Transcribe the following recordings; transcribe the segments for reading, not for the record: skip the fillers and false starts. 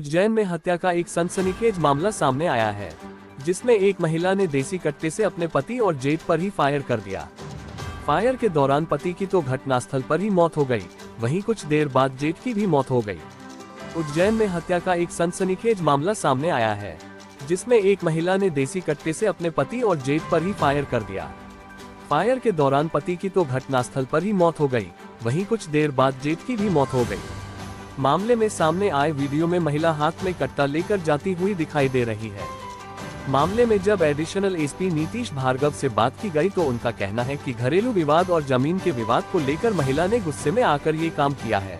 उज्जैन में हत्या का एक सनसनीखेज मामला सामने आया है, जिसमें एक महिला ने देसी कट्टे से अपने पति और जेठ पर ही फायर कर दिया। फायर के दौरान पति की तो घटनास्थल पर ही मौत हो गई, वहीं कुछ देर बाद जेठ की भी मौत हो गई। उज्जैन में हत्या का एक सनसनीखेज मामला सामने आया है, जिसमें एक महिला ने देसी कट्टे से अपने पति और जेठ पर ही फायर कर दिया। फायर के दौरान पति की तो घटनास्थल पर ही मौत हो गई, वहीं कुछ देर बाद जेठ की भी मौत हो गई। मामले में सामने आए वीडियो में महिला हाथ में कट्टा लेकर जाती हुई दिखाई दे रही है। मामले में जब एडिशनल एसपी नीतीश भार्गव से बात की गई तो उनका कहना है कि घरेलू विवाद और जमीन के विवाद को लेकर महिला ने गुस्से में आकर ये काम किया है।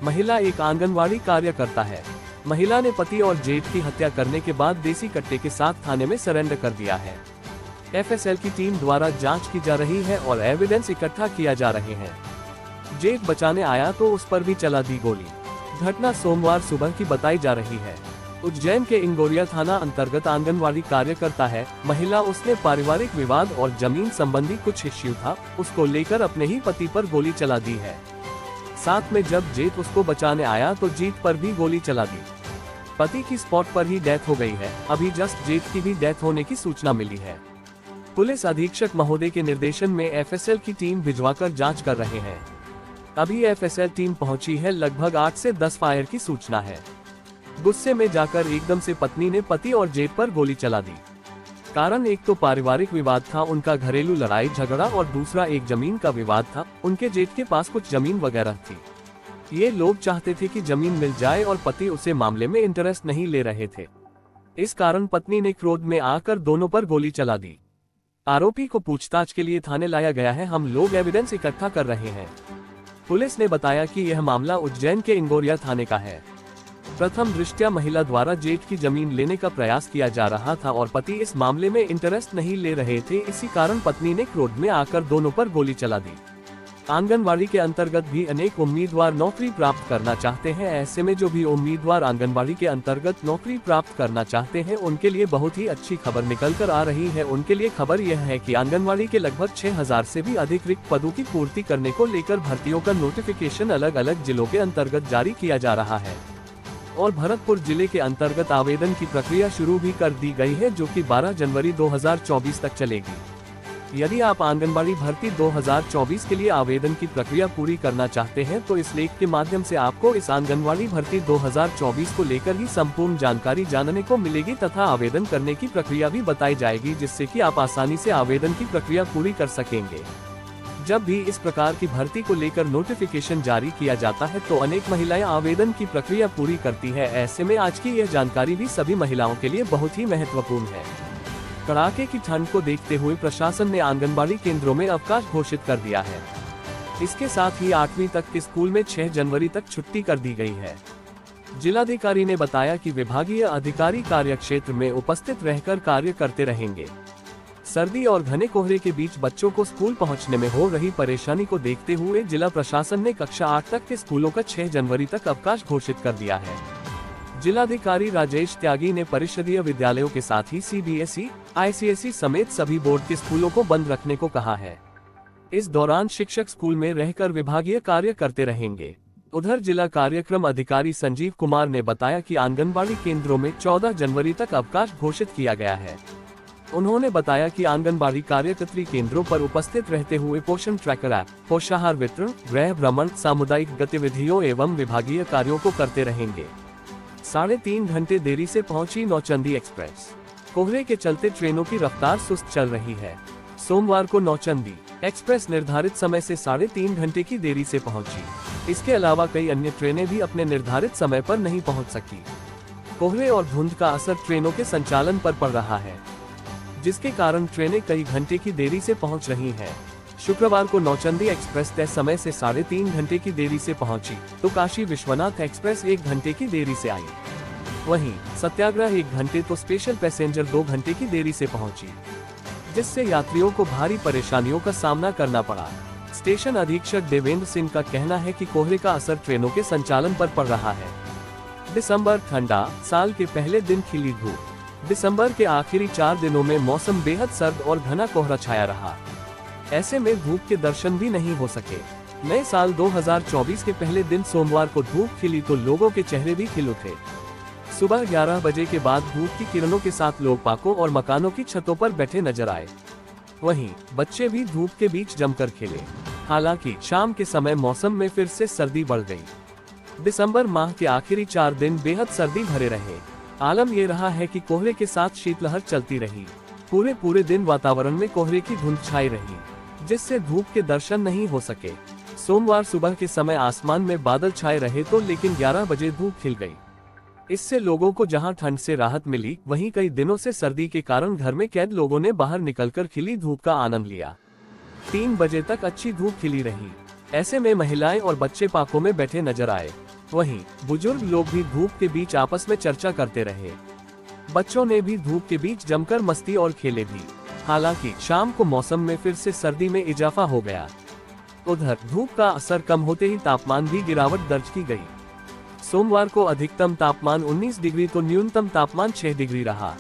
महिला एक आंगनवाड़ी कार्यकर्ता है। महिला ने पति और जेठ की हत्या करने के बाद देसी कट्टे के साथ थाने में सरेंडर कर दिया है। एफएसएल की टीम द्वारा जांच की जा रही है और एविडेंस इकट्ठा किया जा रहे हैं। जेठ बचाने आया तो उस पर भी चला दी गोली। घटना सोमवार सुबह की बताई जा रही है। उज्जैन के इंगोरिया थाना अंतर्गत आंगनवाड़ी कार्यकर्ता है महिला। उसने पारिवारिक विवाद और जमीन संबंधी कुछ इश्यू था, उसको लेकर अपने ही पति पर गोली चला दी है। साथ में जब जेठ उसको बचाने आया तो जेठ पर भी गोली चला दी। पति की स्पॉट पर ही डेथ हो गई है। अभी जस्ट जेठ की भी डेथ होने की सूचना मिली है। पुलिस अधीक्षक महोदय के निर्देशन में एफएसएल की टीम भिजवाकर जांच कर रहे हैं। अभी एफएसएल टीम पहुंची है। लगभग 8 से 10 फायर की सूचना है। गुस्से में जाकर एकदम से पत्नी ने पति और जेठ पर गोली चला दी। कारण एक तो पारिवारिक विवाद था, उनका घरेलू लड़ाई झगड़ा, और दूसरा एक जमीन का विवाद था। उनके जेठ के पास कुछ जमीन वगैरह थी। ये लोग चाहते थे कि जमीन मिल जाए और पति उसे मामले में इंटरेस्ट नहीं ले रहे थे। इस कारण पत्नी ने क्रोध में आकर दोनों पर गोली चला दी। आरोपी को पूछताछ के लिए थाने लाया गया है। हम लोग एविडेंस इकट्ठा कर रहे हैं। पुलिस ने बताया कि यह मामला उज्जैन के इंगोरिया थाने का है। प्रथम दृष्टया महिला द्वारा जेठ की जमीन लेने का प्रयास किया जा रहा था और पति इस मामले में इंटरेस्ट नहीं ले रहे थे। इसी कारण पत्नी ने क्रोध में आकर दोनों पर गोली चला दी। आंगनवाड़ी के अंतर्गत भी अनेक उम्मीदवार नौकरी प्राप्त करना चाहते हैं। ऐसे में जो भी उम्मीदवार आंगनवाड़ी के अंतर्गत नौकरी प्राप्त करना चाहते हैं, उनके लिए बहुत ही अच्छी खबर निकल कर आ रही है। उनके लिए खबर यह है कि आंगनवाड़ी के लगभग 6000 से भी अधिक रिक्त पदों की पूर्ति करने को लेकर भर्तियों का नोटिफिकेशन अलग अलग जिलों के अंतर्गत जारी किया जा रहा है और भरतपुर जिले के अंतर्गत आवेदन की प्रक्रिया शुरू भी कर दी गई है, जो कि 12 जनवरी 2024 तक चलेगी। यदि आप आंगनबाड़ी भर्ती 2024 के लिए आवेदन की प्रक्रिया पूरी करना चाहते हैं तो इस लेख के माध्यम से आपको इस आंगनबाड़ी भर्ती 2024 को लेकर ही संपूर्ण जानकारी जानने को मिलेगी तथा आवेदन करने की प्रक्रिया भी बताई जाएगी, जिससे कि आप आसानी से आवेदन की प्रक्रिया पूरी कर सकेंगे। जब भी इस प्रकार की भर्ती को लेकर नोटिफिकेशन जारी किया जाता है तो अनेक महिलाएं आवेदन की प्रक्रिया पूरी करती है। ऐसे में आज की यह जानकारी भी सभी महिलाओं के लिए बहुत ही महत्वपूर्ण है। कड़ाके की ठंड को देखते हुए प्रशासन ने आंगनबाड़ी केंद्रों में अवकाश घोषित कर दिया है। इसके साथ ही 8वीं तक के स्कूल में 6 जनवरी तक छुट्टी कर दी गई है। जिलाधिकारी ने बताया कि विभागीय अधिकारी कार्यक्षेत्र में उपस्थित रहकर कार्य करते रहेंगे। सर्दी और घने कोहरे के बीच बच्चों को स्कूल पहुंचने में हो रही परेशानी को देखते हुए जिला प्रशासन ने कक्षा 8 तक के स्कूलों का 6 जनवरी तक अवकाश घोषित कर दिया है। जिलाधिकारी राजेश त्यागी ने परिषदीय विद्यालयों के साथ ही सीबीएसई, आईसीएसई समेत सभी बोर्ड के स्कूलों को बंद रखने को कहा है। इस दौरान शिक्षक स्कूल में रहकर विभागीय कार्य करते रहेंगे। उधर जिला कार्यक्रम अधिकारी संजीव कुमार ने बताया कि आंगनबाड़ी केंद्रों में 14 जनवरी तक अवकाश घोषित किया गया है। उन्होंने बताया कि आंगनबाड़ी कार्यकर्त्री केंद्रों पर उपस्थित रहते हुए पोषण ट्रैकर ऐप, पोषाहार वितरण, गृह भ्रमण, सामुदायिक गतिविधियों एवं विभागीय कार्यों को करते रहेंगे। 3.5 घंटे देरी से पहुंची नौचंदी एक्सप्रेस। कोहरे के चलते ट्रेनों की रफ्तार सुस्त चल रही है। सोमवार को नौचंदी एक्सप्रेस निर्धारित समय से 3.5 घंटे की देरी से पहुंची। इसके अलावा कई अन्य ट्रेनें भी अपने निर्धारित समय पर नहीं पहुंच सकी। कोहरे और धुंध का असर ट्रेनों के संचालन पर पड़ रहा है, जिसके कारण ट्रेनें कई घंटे की देरी से पहुंच रही हैं। शुक्रवार को नौचंदी एक्सप्रेस तय समय से 3.5 घंटे की देरी से पहुंची, तो काशी विश्वनाथ एक्सप्रेस 1 घंटे की देरी से आई। वहीं सत्याग्रह 1 घंटे तो स्पेशल पैसेंजर 2 घंटे की देरी से पहुंची, जिससे यात्रियों को भारी परेशानियों का सामना करना पड़ा। स्टेशन अधीक्षक देवेंद्र सिंह का कहना है कि कोहरे का असर ट्रेनों के संचालन पर पड़ रहा है। दिसंबर ठंडा, साल के पहले दिन खिली धूप। दिसंबर के आखिरी 4 दिनों में मौसम बेहद सर्द और घना कोहरा छाया रहा। ऐसे में धूप के दर्शन भी नहीं हो सके। नए साल 2024 के पहले दिन सोमवार को धूप खिली तो लोगों के चेहरे भी खिल उठे। सुबह 11 बजे के बाद धूप की किरणों के साथ लोग पार्कों और मकानों की छतों पर बैठे नजर आए। वहीं बच्चे भी धूप के बीच जमकर खेले। हालांकि शाम के समय मौसम में फिर से सर्दी बढ़ गई। दिसंबर माह के आखिरी 4 दिन बेहद सर्दी भरे रहे। आलम ये रहा है कि कोहरे के साथ शीतलहर चलती रही। पूरे दिन वातावरण में कोहरे की धुंध छाई रही, जिससे धूप के दर्शन नहीं हो सके। सोमवार सुबह के समय आसमान में बादल छाए रहे तो लेकिन 11 बजे धूप खिल गई। इससे लोगों को जहां ठंड से राहत मिली, वहीं कई दिनों से सर्दी के कारण घर में कैद लोगों ने बाहर निकलकर खिली धूप का आनंद लिया। 3 बजे तक अच्छी धूप खिली रही। ऐसे में महिलाएं और बच्चे पार्कों में बैठे नजर आए। वहीं बुजुर्ग लोग भी धूप के बीच आपस में चर्चा करते रहे। बच्चों ने भी धूप के बीच जमकर मस्ती और खेले भी। हालांकि शाम को मौसम में फिर से सर्दी में इजाफा हो गया। उधर धूप का असर कम होते ही तापमान भी गिरावट दर्ज की गई। सोमवार को अधिकतम तापमान 19 डिग्री तो न्यूनतम तापमान 6 डिग्री रहा।